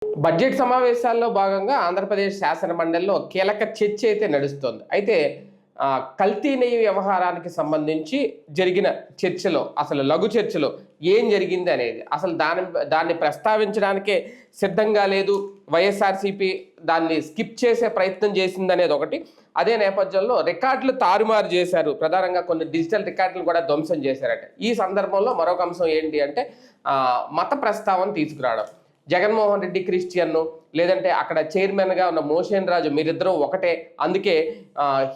Budget సమావేశాల్లో భాగంగా ఆంధ్రప్రదేశ్ శాసన మండలిలో కీలక చర్చ అయితే నడుస్తోంది. అయితే కల్తీ నెయ్యి వ్యవహారానికి సంబంధించి జరిగిన చర్చలో, అసలు లఘు చర్చలో ఏం జరిగింది అనేది, అసలు దాన్ని ప్రస్తావించడానికే సిద్ధంగా లేదు వైఎస్ఆర్సీపీ, దాన్ని స్కిప్ చేసే ప్రయత్నం చేసిందనేది ఒకటి. అదే నేపథ్యంలో రికార్డులు తారుమారు చేశారు, ప్రధానంగా కొన్ని డిజిటల్ రికార్డులు కూడా ధ్వంసం చేశారట. ఈ సందర్భంలో మరొక అంశం ఏంటి అంటే మత ప్రస్తావన తీసుకురావడం. జగన్మోహన్ రెడ్డి క్రిస్టియన్ను, లేదంటే అక్కడ చైర్మన్గా ఉన్న మోషన్ రాజు, మీరిద్దరూ ఒకటే, అందుకే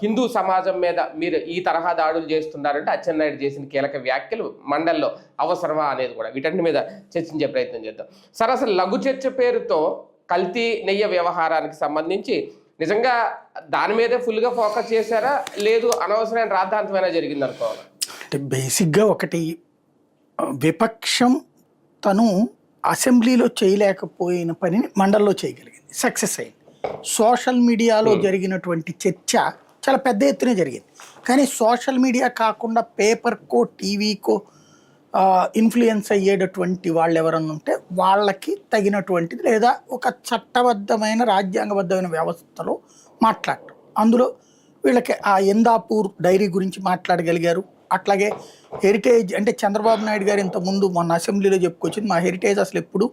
హిందూ సమాజం మీద మీరు ఈ తరహా దాడులు చేస్తున్నారంటే అచ్చెన్నాయుడు చేసిన కీలక వ్యాఖ్యలు మండల్లో అవసరమా అనేది కూడా, వీటన్నిటి మీద చర్చించే ప్రయత్నం చేద్దాం. సార్, అసలు లఘు చర్చ పేరుతో కల్తీ నెయ్యి వ్యవహారానికి సంబంధించి నిజంగా దాని మీదే ఫుల్గా ఫోకస్ చేశారా, లేదు అనవసరమైన రాద్ధాంతమైనా జరిగింది అనుకోవాలి? అంటే బేసిక్గా ఒకటి, విపక్షం తను అసెంబ్లీలో చేయలేకపోయిన పనిని మండల్లో చేయగలిగింది, సక్సెస్ అయింది. సోషల్ మీడియాలో జరిగినటువంటి చర్చ చాలా పెద్ద ఎత్తున జరిగింది. కానీ సోషల్ మీడియా కాకుండా పేపర్కో టీవీకో ఇన్ఫ్లుయెన్స్ అయ్యేటటువంటి వాళ్ళు ఎవరన్నా ఉంటే వాళ్ళకి తగినటువంటిది, లేదా ఒక చట్టబద్ధమైన రాజ్యాంగబద్ధమైన వ్యవస్థలో మాట్లాడటం. అందులో వీళ్ళకి ఆ ఇందాపూర్ డైరీ గురించి మాట్లాడగలిగారు. అట్లాగే హెరిటేజ్, అంటే చంద్రబాబు నాయుడు గారు ఇంతకుముందు మొన్న అసెంబ్లీలో చెప్పుకొచ్చింది, మా హెరిటేజ్ అసలు ఎప్పుడు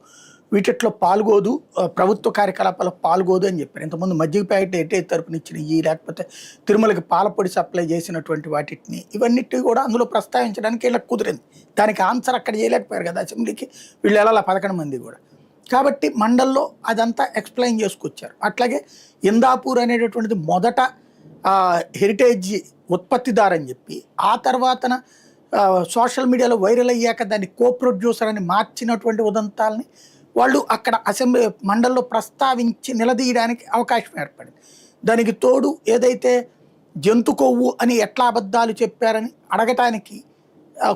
వీటిలో పాల్గొదు, ప్రభుత్వ కార్యకలాపాలకు పాల్గొదు అని చెప్పారు. ఇంతకుముందు మజ్జిగ ప్యాకెట్ హెరిటేజ్ తరపున ఇచ్చినవి, లేకపోతే తిరుమలకి పాలపొడి సప్లై చేసినటువంటి వాటిని, ఇవన్నిటి కూడా అందులో ప్రస్తావించడానికి వీళ్ళకి కుదిరింది. దానికి ఆన్సర్ అక్కడ చేయలేకపోయారు కదా అసెంబ్లీకి, వీళ్ళు వెళ్ళాలి 11 మంది కూడా. కాబట్టి మండల్లో అదంతా ఎక్స్ప్లెయిన్ చేసుకొచ్చారు. అట్లాగే ఇందాపూర్ అనేటటువంటిది మొదట హెరిటేజ్ ఉత్పత్తిదారు అని చెప్పి, ఆ తర్వాతన సోషల్ మీడియాలో వైరల్ అయ్యాక దాన్ని ప్రొడ్యూసర్ అని మార్చినటువంటి ఉదంతాలని వాళ్ళు అక్కడ అసెంబ్లీ మండల్లో ప్రస్తావించి నిలదీయడానికి అవకాశం ఏర్పడింది. దానికి తోడు ఏదైతే జంతు కొవ్వు అని ఎట్లా అబద్ధాలు చెప్పారని అడగటానికి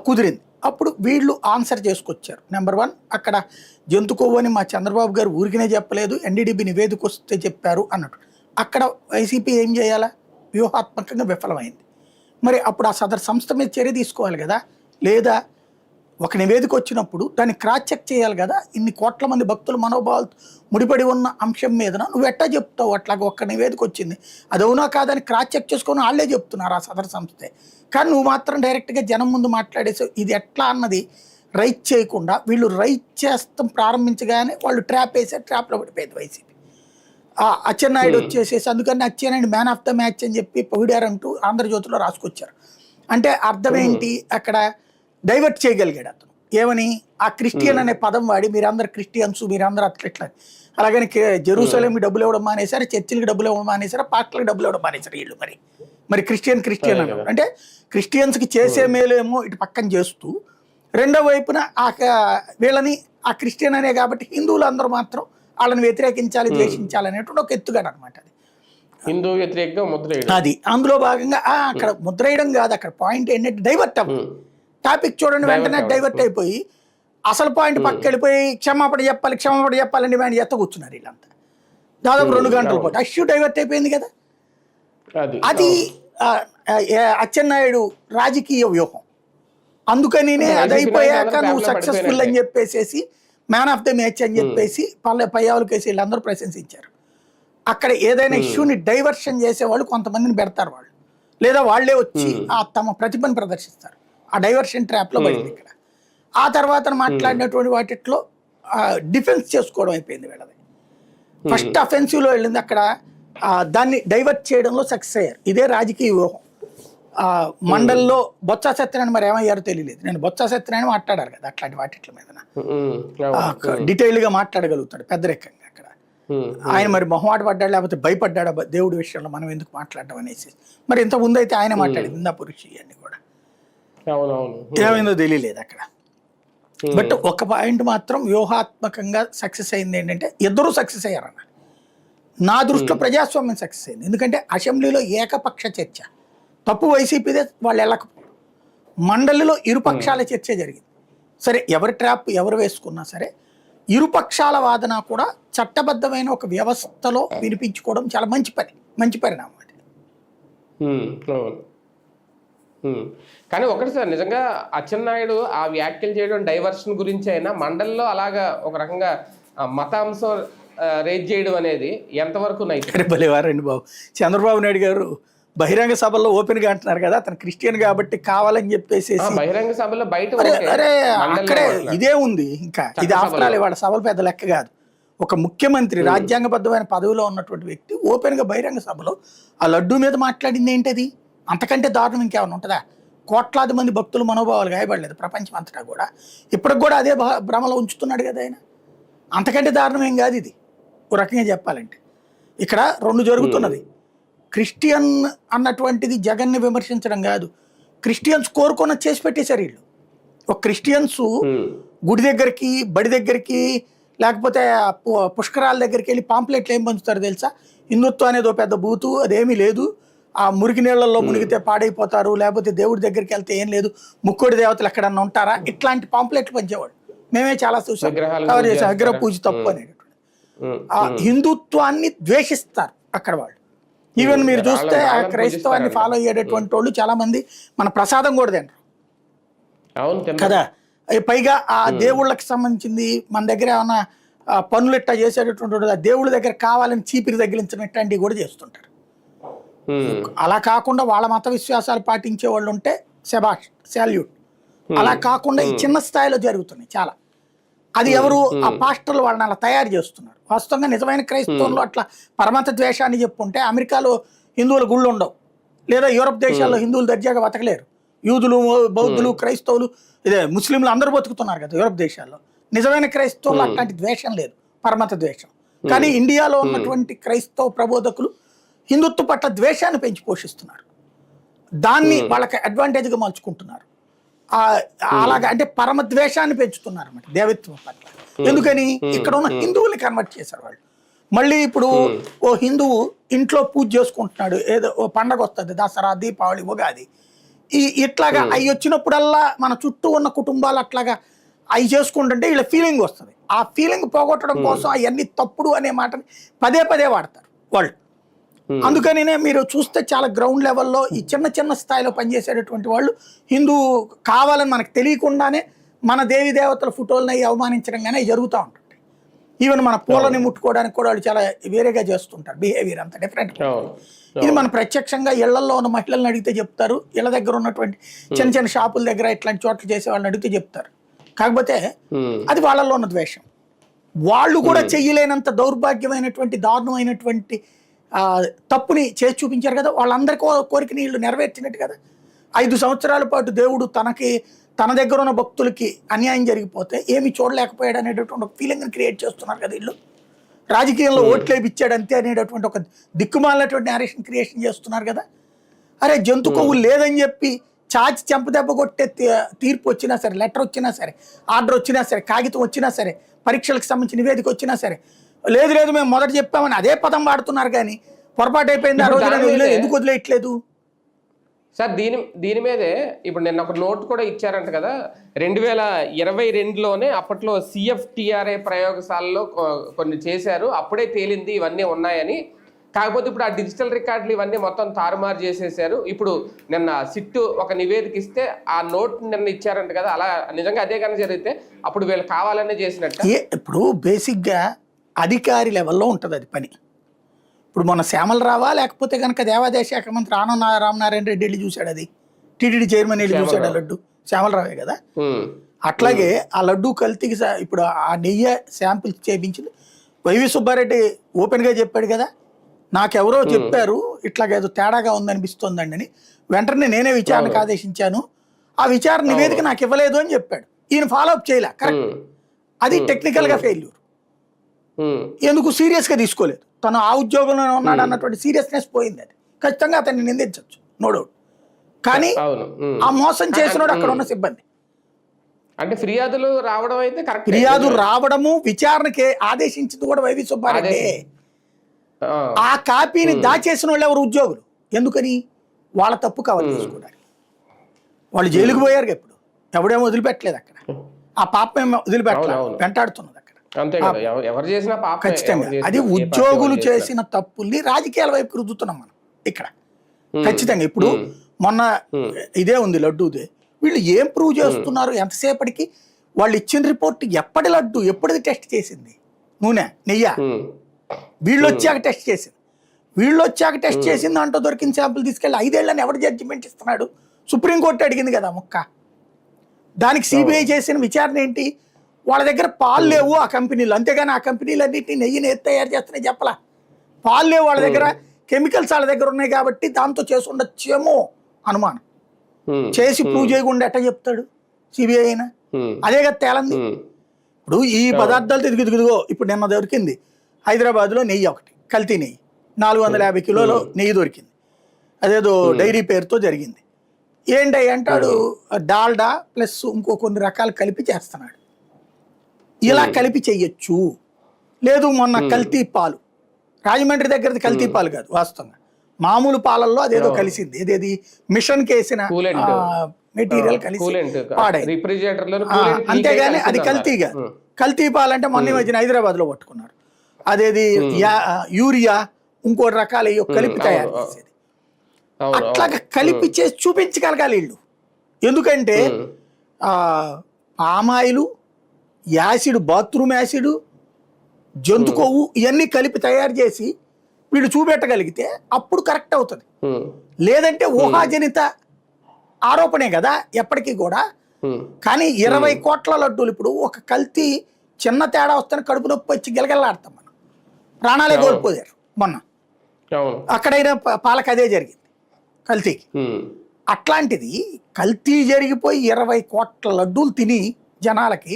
కుదిరింది. అప్పుడు వీళ్ళు ఆన్సర్ చేసుకొచ్చారు. నెంబర్ 1, అక్కడ జంతు కొవ్వు అని మా చంద్రబాబు గారు ఊరికినే చెప్పలేదు, ఎన్డీడీబీ నివేదిక వస్తే చెప్పారు అన్నట్టు. అక్కడ వైసీపీ ఏం చేయాలా, వ్యూహాత్మకంగా విఫలమైంది. మరి అప్పుడు ఆ సదరు సంస్థ మీద చర్య తీసుకోవాలి కదా, లేదా ఒక నివేదిక వచ్చినప్పుడు దాన్ని క్రాస్ చెక్ చేయాలి కదా. ఇన్ని కోట్ల మంది భక్తుల మనోభావాలు ముడిపడి ఉన్న అంశం మీద నువ్వు ఎట్టా చెప్తావు? అట్లాగే ఒక్క నివేదిక వచ్చింది, అది అవునా కాదని క్రాస్ చెక్ చేసుకొని వాళ్ళే చెప్తున్నారు ఆ సదరు సంస్థే. కానీ నువ్వు మాత్రం డైరెక్ట్గా జనం ముందు మాట్లాడేసి ఇది ఎట్లా అన్నది రైట్ చేయకుండా, వీళ్ళు రైట్ చేస్తాం ప్రారంభించగానే వాళ్ళు ట్రాప్ వేసారు. ట్రాప్లో పడిపోయింది వైసీపీ. అచ్చెన్నాయుడు వచ్చేసేసి, అందుకని Atchannaidu man of the match అని చెప్పి పొగిడారంటూ ఆంధ్రజ్యోతిలో రాసుకొచ్చారు. అంటే అర్థం ఏంటి, అక్కడ డైవర్ట్ చేయగలిగాడు అతను. ఏమని, ఆ క్రిస్టియన్ అనే పదం వాడి మీరందరు క్రిస్టియన్స్, మీరందరూ అట్లా. అలాగని జెరూసలేంకి డబ్బులు ఇవ్వడం మానేశారు, చర్చిలకి డబ్బులు ఇవ్వడం మానేశారు, పాస్టర్లకు డబ్బులు ఇవ్వడం మానేశారు వీళ్ళు. మరి క్రిస్టియన్ అన్నారు అంటే క్రిస్టియన్స్కి చేసే మేలేమో ఇటు పక్కన చేస్తూ, రెండో వైపున వీళ్ళని ఆ క్రిస్టియన్ అనే కాబట్టి హిందువులు అందరూ మాత్రం వాళ్ళని వ్యతిరేకించాలి, ద్వేషించాలి అనేటువంటి ఒక ఎత్తుగాడు అనమాట. అది హిందూ వ్యతిరేకంగా ముద్ర, అది అందులో భాగంగా అక్కడ ముద్ర వేయడం కాదు. అక్కడ పాయింట్ ఏంటంటే డైవర్ట్ అవ్వదు. టాపిక్ చూడండి, వెంటనే డైవర్ట్ అయిపోయి అసలు పాయింట్ పక్క వెళ్ళిపోయి క్షమాపణ చెప్పాలని డిమాండ్ చేస్తా కూర్చున్నారు వీళ్ళంతా. దాదాపు 2 గంటల పాటు ఇష్యూ డైవర్ట్ అయిపోయింది కదా. అది అచ్చెన్నాయుడు రాజకీయ వ్యూహం. అందుకని అది అయిపోయాక నువ్వు సక్సెస్ఫుల్ అని చెప్పేసి మ్యాన్ ఆఫ్ ద మ్యాచ్ అని చెప్పేసి పయ్యావులు కేసి వీళ్ళందరూ ప్రశంసించారు. అక్కడ ఏదైనా ఇష్యూని డైవర్షన్ చేసేవాళ్ళు కొంతమందిని పెడతారు వాళ్ళు, లేదా వాళ్లే వచ్చి తమ ప్రతిభను ప్రదర్శిస్తారు. ఆ డైవర్షన్ ట్రాప్లో పడింది ఇక్కడ. ఆ తర్వాత మాట్లాడినటువంటి వాటిలో డిఫెన్స్ చేసుకోవడం అయిపోయింది వీళ్ళది. ఫస్ట్ అఫెన్సివ్లో వెళ్ళింది, అక్కడ దాన్ని డైవర్ట్ చేయడంలో సక్సెస్ అయ్యారు. ఇదే రాజకీయ వ్యూహం. మండల్లో బొత్స సత్యనారాయణ మరి ఏమయ్యారో తెలియలేదు. నేను బొత్స సత్యనారాయణ మాట్లాడారు కదా అట్లాంటి వాటి మీద డీటెయిల్గా మాట్లాడగలుగుతాడు పెద్దరికంగా. అక్కడ ఆయన మరి మొహమాట పడ్డాడు, లేకపోతే భయపడ్డాడా దేవుడి విషయంలో మనం ఎందుకు మాట్లాడడం అనేసి. మరి ఇంత ముందు అయితే ఆయన మాట్లాడింది ఇందాపూర్ అన్ని కూడా, ఏమైందో తెలియలేదు అక్కడ. బట్ ఒక పాయింట్ మాత్రం వ్యూహాత్మకంగా సక్సెస్ అయింది ఏంటంటే, ఇద్దరూ సక్సెస్ అయ్యారన్న నా దృష్టిలో. ప్రజాస్వామ్యం సక్సెస్ అయింది, ఎందుకంటే అసెంబ్లీలో ఏకపక్ష చర్చ, తప్పు వైసీపీదే, వాళ్ళు వెళ్ళకపోవడం. మండలిలో ఇరుపక్షాల చర్చ జరిగింది. సరే, ఎవరి ట్రాప్ ఎవరు వేసుకున్నా సరే ఇరుపక్షాల వాదన కూడా చట్టబద్ధమైన ఒక వ్యవస్థలో వినిపించుకోవడం చాలా మంచి పరిణామం. కానీ ఒకటి సార్, నిజంగా అచ్చెన్నాయుడు ఆ వ్యాఖ్యలు చేయడం డైవర్షన్ గురించి అయినా మండలిలో అలాగా ఒక రకంగా మతాంశం రేజ్ చేయడం అనేది ఎంతవరకు నైతికం? భలేవారండి బాబు. చంద్రబాబు నాయుడు గారు బహిరంగ సభల్లో ఓపెన్ గా అంటున్నారు కదా, అతను క్రిస్టియన్ కాబట్టి కావాలని చెప్పేసి బహిరంగ సభలో బయట అరే అక్కడే ఇదే ఉంది. ఇంకా ఇది ఆఫ్టర్ ఆల్ వాళ్ళ సభలు పెద్ద లెక్క కాదు. ఒక ముఖ్యమంత్రి రాజ్యాంగబద్ధమైన పదవిలో ఉన్నటువంటి వ్యక్తి ఓపెన్ గా బహిరంగ సభలో ఆ లడ్డూ మీద మాట్లాడింది ఏంటది? అంతకంటే దారుణం ఇంకేమైనా ఉంటుందా? కోట్లాది మంది భక్తుల మనోభావాలు గాయపడలేదు ప్రపంచం అంతటా కూడా. ఇప్పటికి కూడా అదే భ్రమలో ఉంచుతున్నాడు కదా ఆయన. అంతకంటే దారుణం ఏం కాదు ఇది. ఒక రకంగా చెప్పాలంటే ఇక్కడ రెండు జరుగుతున్నది. క్రిస్టియన్ అన్నటువంటిది జగన్ని విమర్శించడం కాదు, క్రిస్టియన్స్ కోరుకున్న చేసి పెట్టేశారు వీళ్ళు. ఒక క్రిస్టియన్స్ గుడి దగ్గరికి, బడి దగ్గరికి, లేకపోతే పుష్కరాల దగ్గరికి వెళ్ళి పాంప్లెట్లు ఏం పంచుతారు తెలుసా? హిందుత్వం అనేది ఒక పెద్ద బూతు, అదేమీ లేదు, ఆ మురికి నీళ్లలో మునిగితే పాడైపోతారు, లేకపోతే దేవుడి దగ్గరికి వెళ్తే ఏం లేదు, ముక్కోడి దేవతలు ఎక్కడన్నా ఉంటారా, ఇట్లాంటి పాంప్లెట్లు పంచేవాడు. మేమే చాలా చూసాం, కవర్ చేసాం. విగ్రహ పూజ తప్పు అనేటటువంటి ఆ హిందుత్వాన్ని ద్వేషిస్తారు అక్కడ వాళ్ళు. ఈవెన్ మీరు చూస్తే ఆ క్రైస్తవాన్ని ఫాలో అయ్యేటటువంటి వాళ్ళు చాలా మంది మన ప్రసాదం కూడా తినరు కదా. పైగా ఆ దేవుళ్ళకి సంబంధించింది మన దగ్గర ఏమైనా పనులు ఇట్టా చేసేటటువంటి ఆ దేవుళ్ళ దగ్గర కావాలని చీపిరి తగిలించడం ఇట్లాంటివి కూడా చేస్తుంటారు. అలా కాకుండా వాళ్ళ మత విశ్వాసాలు పాటించే వాళ్ళు ఉంటే శబాష్, సాల్యూట్. అలా కాకుండా ఈ చిన్న స్థాయిలో జరుగుతున్నాయి చాలా. అది ఎవరు? ఆ పాస్టర్లు వాళ్ళని అలా తయారు చేస్తున్నారు. వాస్తవంగా నిజమైన క్రైస్తవంలో అట్లా పరమత ద్వేషాన్ని చెప్పుంటే అమెరికాలో హిందువుల గుళ్ళు ఉండవు, లేదా యూరప్ దేశాల్లో హిందువులు దర్జాగా బతకలేరు. యూదులు, బౌద్ధులు, క్రైస్తవులు, ఇదే ముస్లింలు అందరూ బతుకుతున్నారు కదా యూరప్ దేశాల్లో. నిజమైన క్రైస్తవులు అట్లాంటి ద్వేషం లేదు, పరమత ద్వేషం. కానీ ఇండియాలో ఉన్నటువంటి క్రైస్తవ ప్రబోధకులు హిందుత్వ పట్ల ద్వేషాన్ని పెంచి పోషిస్తున్నారు, దాన్ని వాళ్ళకి అడ్వాంటేజ్గా మలుచుకుంటున్నారు. అలాగా అంటే పరమ ద్వేషాన్ని పెంచుతున్నారు అన్నమాట దేవత్వం పట్ల. ఎందుకని? ఇక్కడ ఉన్న హిందువుల్ని కన్వర్ట్ చేశారు వాళ్ళు. మళ్ళీ ఇప్పుడు ఓ హిందువు ఇంట్లో పూజ చేసుకుంటున్నాడు, ఏదో ఓ పండగ వస్తుంది, దసరా, దీపావళి, ఉగాది, ఇట్లాగా అవి వచ్చినప్పుడల్లా మన చుట్టూ ఉన్న కుటుంబాలు అట్లాగా అవి చేసుకుంటుంటే వీళ్ళ ఫీలింగ్ వస్తుంది. ఆ ఫీలింగ్ పోగొట్టడం కోసం అవన్నీ తప్పుడు అనే మాటని పదే పదే వాడతారు వాళ్ళు. అందుకనే మీరు చూస్తే చాలా గ్రౌండ్ లెవెల్లో ఈ చిన్న చిన్న స్థాయిలో పనిచేసేటటువంటి వాళ్ళు హిందూ కావాలని మనకు తెలియకుండానే మన దేవి దేవతల ఫోటోలని అవమానించడం కానీ జరుగుతూ ఉంటుంది. ఈవెన్ మన పూలని ముట్టుకోవడానికి కూడా వాళ్ళు చాలా వేరేగా చేస్తుంటారు, బిహేవియర్ అంతా డిఫరెంట్. ఇది మన ప్రత్యక్షంగా ఇళ్లలో ఉన్న మహిళలను అడిగితే చెప్తారు, ఇళ్ల దగ్గర ఉన్నటువంటి చిన్న చిన్న షాపుల దగ్గర ఇట్లాంటి చోట్ల చేసే వాళ్ళని అడిగితే చెప్తారు. కాకపోతే అది వాళ్ళల్లో ఉన్న ద్వేషం. వాళ్ళు కూడా చెయ్యలేనంత దౌర్భాగ్యమైనటువంటి, దారుణమైనటువంటి తప్పుని చేసి చూపించారు కదా. వాళ్ళందరి కోరికని వీళ్ళు నెరవేర్చినట్టు కదా. 5 సంవత్సరాల పాటు దేవుడు తన దగ్గర ఉన్న భక్తులకి అన్యాయం జరిగిపోతే ఏమి చూడలేకపోయాడు అనేటటువంటి ఒక ఫీలింగ్ని క్రియేట్ చేస్తున్నారు కదా వీళ్ళు. రాజకీయంలో ఓట్లు వేయించాడు అంతే అనేటటువంటి ఒక దిక్కుమాలినటువంటి నేరేషన్ క్రియేషన్ చేస్తున్నారు కదా. అరే జంతు కొవ్వు లేదని చెప్పి చాచి చెంపదెబ్బ కొట్టే తీర్పు వచ్చినా సరే, లెటర్ వచ్చినా సరే, ఆర్డర్ వచ్చినా సరే, కాగితం వచ్చినా సరే, పరీక్షలకు సంబంధించిన నివేదిక వచ్చినా సరే, లేదు లేదు మేము మొదట చెప్పామని అదే పదం వాడుతున్నారు. కానీ పొరపాటు అయిపోయింది ఆ రోజు ఎందుకు వదిలేయట్లేదు సార్? దీని మీదే ఇప్పుడు నిన్న ఒక నోట్ కూడా ఇచ్చారంట కదా. 2022లోనే అప్పట్లో CFTRA ప్రయోగశాలలో కొన్ని చేశారు, అప్పుడే తేలింది ఇవన్నీ ఉన్నాయని. కాకపోతే ఇప్పుడు ఆ డిజిటల్ రికార్డులు ఇవన్నీ మొత్తం తారుమారు చేసేసారు. ఇప్పుడు నిన్న సిట్టు ఒక నివేదిక ఇస్తే ఆ నోట్ నిన్న ఇచ్చారంట కదా. అలా నిజంగా అదే కనుక జరిగితే అప్పుడు వీళ్ళు కావాలనే చేసినట్టు. ఇప్పుడు బేసిక్గా అధికారి లెవెల్లో ఉంటుంది అది పని. ఇప్పుడు మన శ్యామలరావా లేకపోతే కనుక దేవాదాయ శాఖ మంత్రి ఆనం రామనారాయణ రెడ్డి వెళ్ళి చూశాడు, అది టీటీడీ చైర్మన్ వెళ్ళి చూశాడు. ఆ లడ్డు శ్యామలరావే కదా. అట్లాగే ఆ లడ్డు కల్తీకి ఇప్పుడు ఆ నెయ్యి శాంపిల్స్ చేయించింది వైవి సుబ్బారెడ్డి ఓపెన్గా చెప్పాడు కదా. నాకెవరో చెప్పారు ఇట్లాగేదో తేడాగా ఉందనిపిస్తోందండి అని. వెంటనే నేనే విచారణకు ఆదేశించాను, ఆ విచారణ నివేదిక నాకు ఇవ్వలేదు అని చెప్పాడు. ఈయన ఫాలోఅప్ చేయలే. కరెక్ట్, అది టెక్నికల్గా ఫెయిల్యూర్. ఎందుకు సీరియస్గా తీసుకోలేదు, తను ఆ ఉద్యోగంలో ఉన్నాడు అన్నటువంటి సీరియస్నెస్ పోయింది. అది ఖచ్చితంగా అతన్ని నిందించవచ్చు, నో డౌట్. కానీ ఆ మోసం చేసినోడు అక్కడ ఉన్న సిబ్బంది. అంటే ఫిర్యాదులు రావడం అయితే కరెక్ట్, ఫిర్యాదు రావడము, విచారణకి ఆదేశించింది కూడా వైవి సుబ్బారెడ్డి. ఆ కాపీని దాచేసిన వాళ్ళు ఎవరు? ఉద్యోగులు. ఎందుకని? వాళ్ళ తప్పు కవర్ చేసుకోవడానికి. వాళ్ళు జైలుకు పోయారు ఇప్పుడు, ఎవడేమో వదిలిపెట్టలేదు అక్కడ. ఆ పాపం ఏమో వదిలిపెట్టలేదు, వెంటాడుతున్నది అక్కడ. ఖచ్చితంగా అది ఉద్యోగులు చేసిన తప్పుల్ని రాజకీయాల వైపు రుద్దుతున్నాం మనం ఇక్కడ. ఖచ్చితంగా ఇప్పుడు మొన్న ఇదే ఉంది లడ్డూదే. వీళ్ళు ఏం ప్రూవ్ చేస్తున్నారు? ఎంతసేపటికి వాళ్ళు ఇచ్చిన రిపోర్ట్ ఎప్పటి లడ్డు, ఎప్పటిది టెస్ట్ చేసింది? నూనె నెయ్యి వీళ్ళు వచ్చాక టెస్ట్ చేసింది. వీళ్ళు వచ్చాక టెస్ట్ చేసింది దాంట్లో దొరికిన శాంపుల్ తీసుకెళ్ళి 5 ఏళ్ళని ఎవరు జడ్జిమెంట్ ఇస్తున్నాడు? సుప్రీంకోర్టు అడిగింది కదా ముక్క. దానికి సిబిఐ చేసిన విచారణ ఏంటి? వాళ్ళ దగ్గర పాలు లేవు ఆ కంపెనీలు, అంతేగాని ఆ కంపెనీలన్నింటినీ నెయ్యిని తయారు చేస్తున్నాయి చెప్పలా. పాలు లేవు వాళ్ళ దగ్గర, కెమికల్స్ వాళ్ళ దగ్గర ఉన్నాయి కాబట్టి దాంతో చేసి ఉండొచ్చేమో అనుమానం. చేసి ప్రూవ్ చేయకుండా ఎట్లా చెప్తాడు సిబిఐ అయినా? అదే కదా తేలంది. ఇప్పుడు ఈ పదార్థాలు తిరిగిదిగో ఇప్పుడు నిన్న దొరికింది హైదరాబాద్లో నెయ్యి ఒకటి, కల్తీ నెయ్యి 450 కిలోలు నెయ్యి దొరికింది. అదేదో డైరీ పేరుతో జరిగింది. ఏంటి అంటాడు, డాల్డా ప్లస్ ఇంకో కొన్ని రకాలు కలిపి చేస్తున్నాడు. ఇలా కలిపి చెయ్యొచ్చు. లేదు మొన్న కల్తీ పాలు, రాజమండ్రి దగ్గరది కల్తీ పాలు కాదు వాస్తవంగా, మామూలు పాలల్లో అదేదో కలిసింది, ఏదేది మిషన్ కేసిన మెటీరియల్ కలిసి పాడైంది. అంతేగాని అది కల్తీ కాదు. కల్తీ పాలు అంటే మొన్న మధ్యన హైదరాబాద్ లో పట్టుకున్నారు. అదేది యూరియా ఇంకోటి రకాల కలిపి తయారు చేసేది. అట్లాగా కలిపి చేసి చూపించగలగాలి వీళ్ళు. ఎందుకంటే పామాయిలు, యాసిడ్, బాత్రూమ్ యాసిడ్, జంతు కొవ్వు ఇవన్నీ కలిపి తయారు చేసి వీళ్ళు చూపెట్టగలిగితే అప్పుడు కరెక్ట్ అవుతుంది. లేదంటే ఊహాజనిత ఆరోపణే కదా ఎప్పటికీ కూడా. కానీ 20 కోట్ల లడ్డూలు, ఇప్పుడు ఒక కల్తీ చిన్న తేడా వస్తే కడుపు నొప్పి వచ్చి గిలగిల్లాడతాం మనం, ప్రాణాలే కోల్పోయారు మొన్న. అక్కడైనా పాలకు అదే జరిగింది కల్తీకి. అట్లాంటిది కల్తీ జరిగిపోయి 20 కోట్ల లడ్డూలు తిని జనాలకి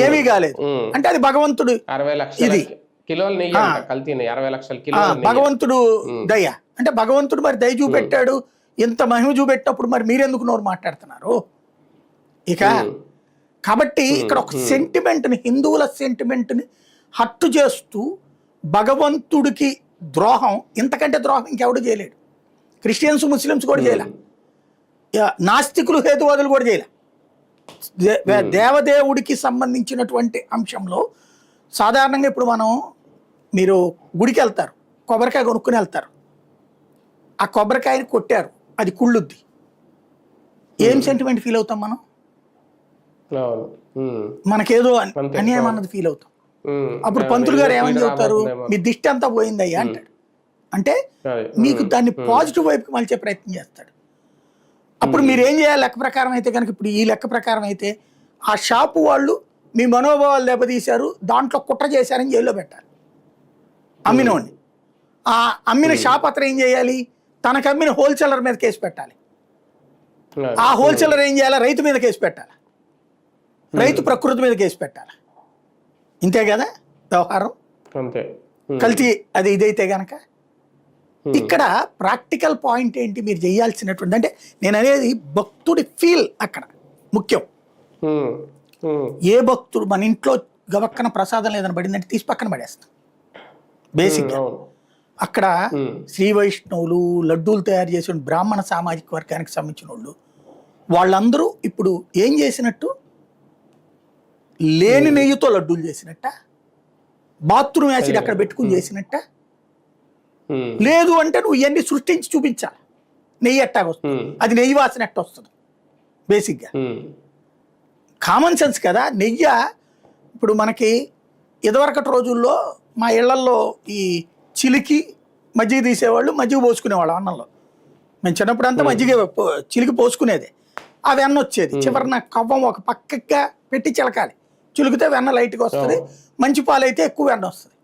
ఏమీ కాలేదు అంటే అది భగవంతుడు ఇది భగవంతుడు దయ అంటే భగవంతుడు మరి దయ చూపెట్టాడు. ఇంత మహిమ చూపెట్టినప్పుడు మరి మీరెందుకు నోరు మాట్లాడుతున్నారు ఇక? కాబట్టి ఇక్కడ ఒక సెంటిమెంట్ని, హిందువుల సెంటిమెంట్ని హట్టు చేస్తూ భగవంతుడికి ద్రోహం, ఇంతకంటే ద్రోహం ఇంకెవడు చేయలేడు. క్రిస్టియన్స్, ముస్లిమ్స్ కూడా చేయలే, నాస్తికులు, హేతువాదులు కూడా చేయలే. దేవదేవుడికి సంబంధించినటువంటి అంశంలో సాధారణంగా ఇప్పుడు మీరు గుడికి వెళ్తారు, కొబ్బరికాయ కొనుక్కుని వెళ్తారు, ఆ కొబ్బరికాయని కొట్టారు, అది కుళ్ళుద్ది, ఏం సెంటిమెంట్ ఫీల్ అవుతాం మనం? మనకేదో అన్యాయం అన్నది ఫీల్ అవుతాం. అప్పుడు పంతులు గారు ఏమని చెబుతారు, మీ దిష్టి అంతా పోయిందయ్యా అంటాడు. అంటే మీకు దాన్ని పాజిటివ్ వైపుకి మలిచే ప్రయత్నం చేస్తాడు. అప్పుడు మీరు ఏం చేయాలి లెక్క ప్రకారం అయితే కనుక, ఇప్పుడు ఈ లెక్క ప్రకారం అయితే ఆ షాపు వాళ్ళు మీ మనోభావాలు దెబ్బతీశారు, దాంట్లో కుట్ర చేశారని జైల్లో పెట్టాలి అమ్మినోడిని. ఆ అమ్మిన షాప్ అతను ఏం చేయాలి, తనకు అమ్మిన హోల్సేలర్ మీద కేసు పెట్టాలి. ఆ హోల్సేలర్ ఏం చేయాలి, రైతు మీద కేసు పెట్టాలి, రైతు ప్రకృతి మీద కేసు పెట్టాలి. ఇంతే కదా వ్యవహారం. కల్తీ అది ఇదైతే గనక ఇక్కడ ప్రాక్టికల్ పాయింట్ ఏంటి మీరు చేయాల్సినటువంటి, అంటే నేను అనేది భక్తుడి ఫీల్ అక్కడ ముఖ్యం. ఏ భక్తుడు మన ఇంట్లో గవక్కన ప్రసాదం లేదని పడిందంటే తీసి పక్కన పడేస్తాం బేసిక్గా. అక్కడ శ్రీ వైష్ణవులు, లడ్డూలు తయారు చేసిన బ్రాహ్మణ సామాజిక వర్గానికి సంబంధించిన వాళ్ళందరూ ఇప్పుడు ఏం చేసినట్టు, లేని నెయ్యితో లడ్డూలు చేసినట్ట, బాత్రూమ్ యాసిడ్ అక్కడ పెట్టుకుని చేసినట్ట. లేదు అంటే నువ్వు ఇవన్నీ సృష్టించి చూపించాలి. నెయ్యి ఎట్టాగ వస్తుంది, అది నెయ్యి వాసన ఎట్ట వస్తుంది బేసిక్గా. కామన్ సెన్స్ కదా. నెయ్యి ఇప్పుడు మనకి ఇదివరకటి రోజుల్లో మా ఇళ్లల్లో ఈ చిలికి మజ్జిగ తీసేవాళ్ళు, మజ్జిగ పోసుకునేవాళ్ళు అన్నంలో. మేము చిన్నప్పుడు అంతా మజ్జిగ చిలికి పోసుకునేదే. ఆ వెన్న వచ్చేది చివరిన కవ్వం ఒక పక్కగా పెట్టి చిలకాలి, చిలికితే వెన్న లైట్గా వస్తుంది. మంచి పాలు అయితే ఎక్కువ వెన్న వస్తుంది.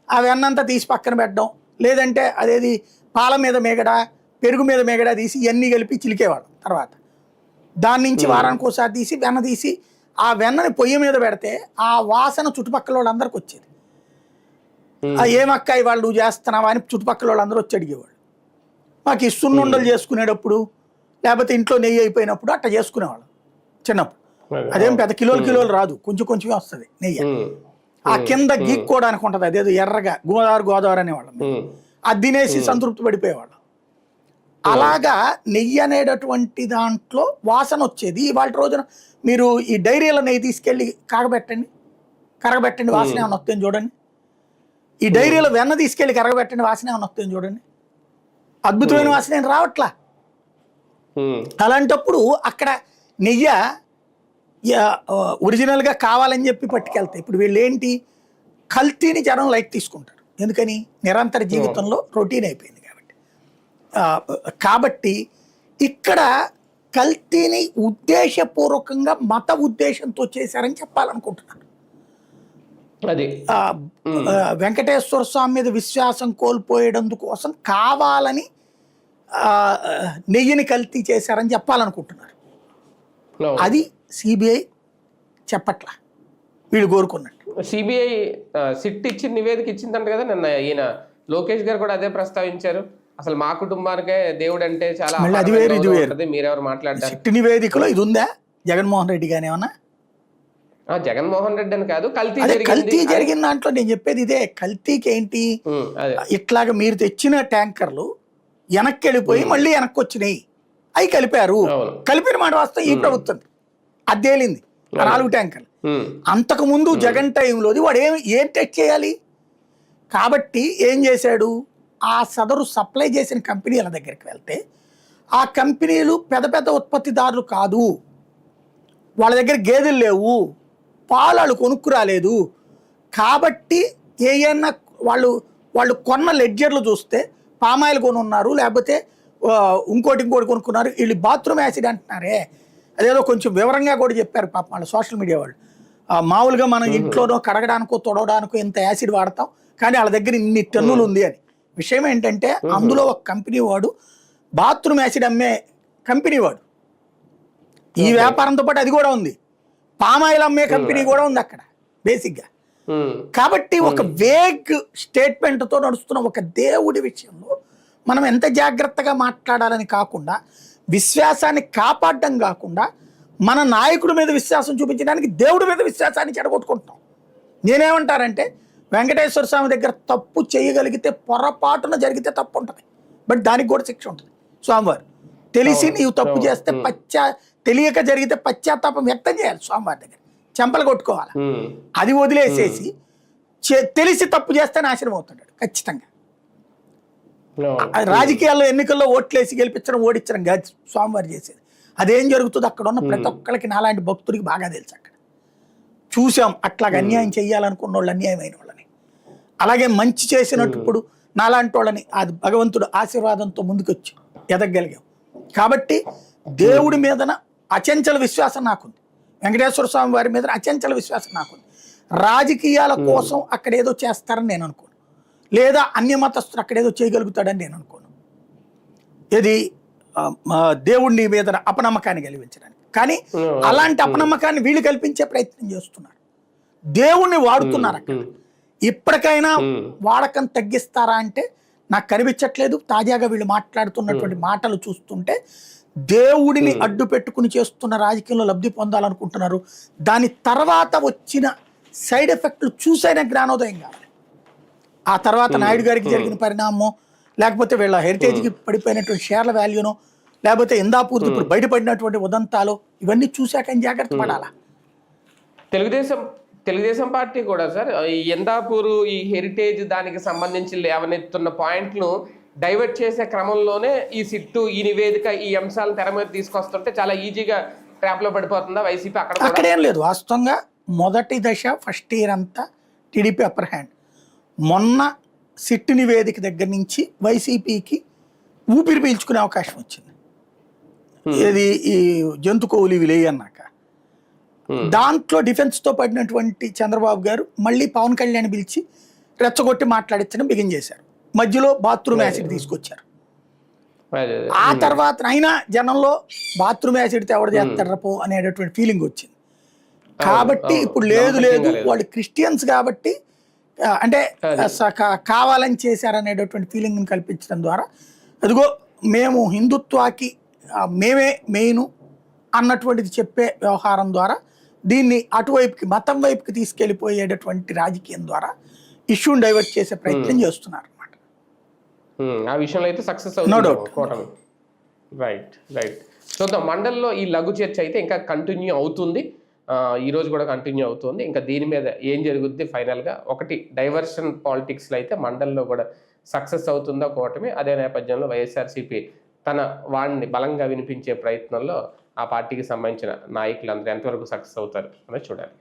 ఆ వెన్న అంతా తీసి పక్కన పెట్టడం, లేదంటే అదేది పాల మీద మేగడ, పెరుగు మీద మేగడ తీసి ఇవన్నీ కలిపి చిలికేవాళ్ళం. తర్వాత దాని నుంచి వారానికి ఒకసారి తీసి వెన్న తీసి ఆ వెన్నని పొయ్యి మీద పెడితే ఆ వాసన చుట్టుపక్కల వాళ్ళందరికి వచ్చేది. ఏమక్కాయి వాళ్ళు నువ్వు చేస్తున్నావా అని చుట్టుపక్కల వాళ్ళందరూ వచ్చి అడిగేవాళ్ళు. మాకు ఈ సున్నుండలు చేసుకునేటప్పుడు, లేకపోతే ఇంట్లో నెయ్యి అయిపోయినప్పుడు అట్లా చేసుకునేవాళ్ళం చిన్నప్పుడు. అదేం పెద్ద కిలోలు రాదు, కొంచెం కొంచెమే వస్తుంది నెయ్యి. ఆ కింద గీక్కోవడానికి ఉంటుంది, అదేదో ఎర్రగా గోదావరి అనేవాళ్ళం. అది తినేసి సంతృప్తి పడిపోయేవాళ్ళం. అలాగా నెయ్యి అనేటటువంటి దాంట్లో వాసన వచ్చేది. ఇవాళ రోజున మీరు ఈ డైరీల నెయ్యి తీసుకెళ్ళి కరగబెట్టండి వాసన ఏమైనా వస్తుంది చూడండి. ఈ డైరీలో వెన్న తీసుకెళ్ళి కరగబెట్టండి వాసన ఏమైనా వస్తుంది చూడండి. అద్భుతమైన వాసన ఏం రావట్లా. అలాంటప్పుడు అక్కడ నెయ్యి ఒరిజినల్గా కావాలని చెప్పి పట్టుకెళ్తాయి. ఇప్పుడు వీళ్ళు ఏంటి, కల్తీని జనం లైట్ తీసుకుంటారు. ఎందుకని? నిరంతర జీవితంలో రొటీన్ అయిపోయింది కాబట్టి. ఆ, కాబట్టి ఇక్కడ కల్తీని ఉద్దేశపూర్వకంగా మత ఉద్దేశంతో చేశారని చెప్పాలనుకుంటున్నాను. అది వెంకటేశ్వర స్వామి మీద విశ్వాసం కోల్పోయేందుకు కోసం కావాలని నెయ్యిని కల్తీ చేశారని చెప్పాలనుకుంటున్నారు. అది సిబిఐ చెప్పట్లా, వీళ్ళు కోరుకున్నట్టు. సిబిఐ సిట్ ఇచ్చిన నివేదిక ఇచ్చిందంట కదా నిన్న. ఈయన లోకేష్ గారు కూడా అదే ప్రస్తావించారు. అసలు మా కుటుంబానికే దేవుడు అంటే చాలా అది వేరు ఇది వేరు. మీరెవరు మాట్లాడారు? సిట్ నివేదికలో ఇది ఉందా? జగన్మోహన్ రెడ్డి గానీ ఏమన్నా? జగన్మోహన్ రెడ్డి అని కాదు, కల్తీ జరిగిన దాంట్లో నేను చెప్పేది ఇదే. కల్తీకి ఏంటి, ఇట్లాగ మీరు తెచ్చిన ట్యాంకర్లు వెనక్కి వెళ్ళిపోయి మళ్ళీ వెనక్కి వచ్చినాయి, అవి కలిపారు. కలిపిన మాట వాస్తవం ఈ ప్రభుత్వం అదేలింది 4 ట్యాంకర్లు. అంతకు ముందు జగన్ టైంలోది వాడు ఏం టెస్ట్ చేయాలి? కాబట్టి ఏం చేశాడు, ఆ సదరు సప్లై చేసిన కంపెనీల దగ్గరికి వెళ్తే ఆ కంపెనీలు పెద్ద పెద్ద ఉత్పత్తిదారులు కాదు, వాళ్ళ దగ్గర గేదెలు లేవు, పాలు కొనుక్కు రాలేదు. కాబట్టి ఏయన్నా వాళ్ళు కొన్న లెడ్జర్లు చూస్తే పామాయిల్ కొని ఉన్నారు, లేకపోతే ఇంకోటి కొనుక్కున్నారు. వీళ్ళు బాత్రూమ్ యాసిడ్ అంటున్నారే, అదేదో కొంచెం వివరంగా కూడా చెప్పారు పాపం వాళ్ళు సోషల్ మీడియా వాళ్ళు. మామూలుగా మనం ఇంట్లోనో కడగడానికో తొడవడానికో ఇంత యాసిడ్ వాడతాం, కానీ వాళ్ళ దగ్గర ఇన్ని టన్నులు ఉంది అని. విషయం ఏంటంటే అందులో ఒక కంపెనీ వాడు బాత్రూమ్ యాసిడ్ అమ్మే కంపెనీ వాడు. ఈ వ్యాపారంతో పాటు అది కూడా ఉంది, పామాయిల్ అమ్మే కంపెనీ కూడా ఉంది అక్కడ బేసిక్గా. కాబట్టి ఒక వేగ్ స్టేట్మెంట్తో నడుస్తున్న ఒక దేవుడి విషయంలో మనం ఎంత జాగ్రత్తగా మాట్లాడాలని కాకుండా, విశ్వాసాన్ని కాపాడడం కాకుండా, మన నాయకుడి మీద విశ్వాసం చూపించడానికి దేవుడి మీద విశ్వాసాన్ని చెడగొట్టుకుంటున్నాం. నేనేమంటానంటే వెంకటేశ్వర స్వామి దగ్గర తప్పు చేయగలిగితే, పొరపాటున జరిగితే తప్పు ఉంటుంది, బట్ దానికి కూడా శిక్ష ఉంటుంది. స్వామివారు తెలిసి నీవు తప్పు చేస్తే తెలియక జరిగితే పశ్చాత్తాపం వ్యక్తం చేయాలి స్వామివారి దగ్గర, చెంపలు కొట్టుకోవాలి. అది వదిలేసేసి తెలిసి తప్పు చేస్తే నాశనం అవుతాడు ఖచ్చితంగా. రాజకీయాల్లో ఎన్నికల్లో ఓట్లేసి గెలిపించడం ఓడించడం కాదు స్వామివారు చేసేది. అదేం జరుగుతుందో అక్కడ ఉన్న ప్రతి ఒక్కరికి, నాలాంటి భక్తుడికి బాగా తెలుసు. అక్కడ చూసాం అట్లాగ అన్యాయం చేయాలనుకున్న వాళ్ళు అన్యాయమైన వాళ్ళని, అలాగే మంచి చేసినట్టు ఇప్పుడు నాలాంటి వాళ్ళని అది భగవంతుడు ఆశీర్వాదంతో ముందుకొచ్చి ఎదగలిగాం. కాబట్టి దేవుడి మీదన అచంచల విశ్వాసం నాకుంది, వెంకటేశ్వర స్వామి వారి మీద అచంచల విశ్వాసం నాకుంది. రాజకీయాల కోసం అక్కడ ఏదో చేస్తారని నేను అనుకోను, లేదా అన్యమతస్తులు అక్కడ ఏదో చేయగలుగుతాడని నేను అనుకోను. ఇది దేవుడిని మీద అపనమ్మకాన్ని కలిగించడానికి. కానీ అలాంటి అపనమ్మకాన్ని వీళ్ళు కల్పించే ప్రయత్నం చేస్తున్నారు, దేవుణ్ణి వాడుతున్నారు. అక్కడ ఇప్పటికైనా వాడకం తగ్గిస్తారా అంటే నాకు కనిపించట్లేదు. తాజాగా వీళ్ళు మాట్లాడుతున్నటువంటి మాటలు చూస్తుంటే దేవుడిని అడ్డు పెట్టుకుని చేస్తున్న రాజకీయంలో లబ్ధి పొందాలనుకుంటున్నారు. దాని తర్వాత వచ్చిన సైడ్ ఎఫెక్ట్లు చూసైనా జ్ఞానోదయం కావాలి. ఆ తర్వాత నాయుడు గారికి జరిగిన పరిణామం, లేకపోతే వీళ్ళ హెరిటేజ్కి పడిపోయినటువంటి షేర్ల వాల్యూనో, లేకపోతే ఇందాపూర్తి ఇప్పుడు బయటపడినటువంటి ఉదంతాలు, ఇవన్నీ చూశాక జాగ్రత్త పడాలా. తెలుగుదేశం పార్టీ కూడా సార్ ఈ ఇందాపూరు ఈ హెరిటేజ్ దానికి సంబంధించి లేవనెత్తున్న పాయింట్ను డైవర్ట్ చేసే క్రమంలోనే ఈ సిట్టు, ఈ నివేదిక, ఈ అంశాలను తెర మీద తీసుకొస్తుంటే చాలా ఈజీగా ట్రాప్లో పడిపోతుందా వైసీపీ? అక్కడేం లేదు. వాస్తవంగా మొదటి దశ ఫస్ట్ ఇయర్ అంతా టీడీపీ అప్పర్ హ్యాండ్. మొన్న సిట్టు నివేదిక దగ్గర నుంచి వైసీపీకి ఊపిరి పీల్చుకునే అవకాశం వచ్చింది. ఇది ఈ జంతు కోవులు ఇవి లేయన్నాక దాంట్లో డిఫెన్స్తో పడినటువంటి చంద్రబాబు గారు మళ్ళీ పవన్ కళ్యాణ్ పిలిచి రెచ్చగొట్టి మాట్లాడించడం బిగిన్ చేశారు. మధ్యలో బాత్రూమ్ యాసిడ్ తీసుకొచ్చారు. ఆ తర్వాత అయినా జనంలో బాత్రూమ్ యాసిడ్ ఎవరు చేస్తారపో అనేటటువంటి ఫీలింగ్ వచ్చింది. కాబట్టి ఇప్పుడు లేదు వాళ్ళు క్రిస్టియన్స్ కాబట్టి అంటే కావాలని చేశారనేటటువంటి ఫీలింగ్ని కల్పించడం ద్వారా అదిగో మేము హిందుత్వాకి మేమే మెయిన్ అన్నటువంటిది చెప్పే వ్యవహారం ద్వారా దీన్ని అటువైపుకి, మతం వైపుకి తీసుకెళ్ళిపోయేటటువంటి రాజకీయం ద్వారా ఇష్యూని డైవర్ట్ చేసే ప్రయత్నం చేస్తున్నారు అన్నమాట. ఆ విషయంలో అయితే సక్సెస్ అవుతుంది. రైట్. చూద్దాం. మండలిలో ఈ లఘు చర్చ అయితే ఇంకా కంటిన్యూ అవుతుంది, ఈ రోజు కూడా కంటిన్యూ అవుతుంది. ఇంకా దీని మీద ఏం జరుగుద్ది ఫైనల్గా, ఒకటి డైవర్షన్ పాలిటిక్స్లో అయితే మండలిలో కూడా సక్సెస్ అవుతుందా కూటమి, అదే నేపథ్యంలో వైఎస్ఆర్సీపీ తన వాడిని బలంగా వినిపించే ప్రయత్నంలో ఆ పార్టీకి సంబంధించిన నాయకులందరూ ఎంతవరకు సక్సెస్ అవుతారు అనేది చూడాలి.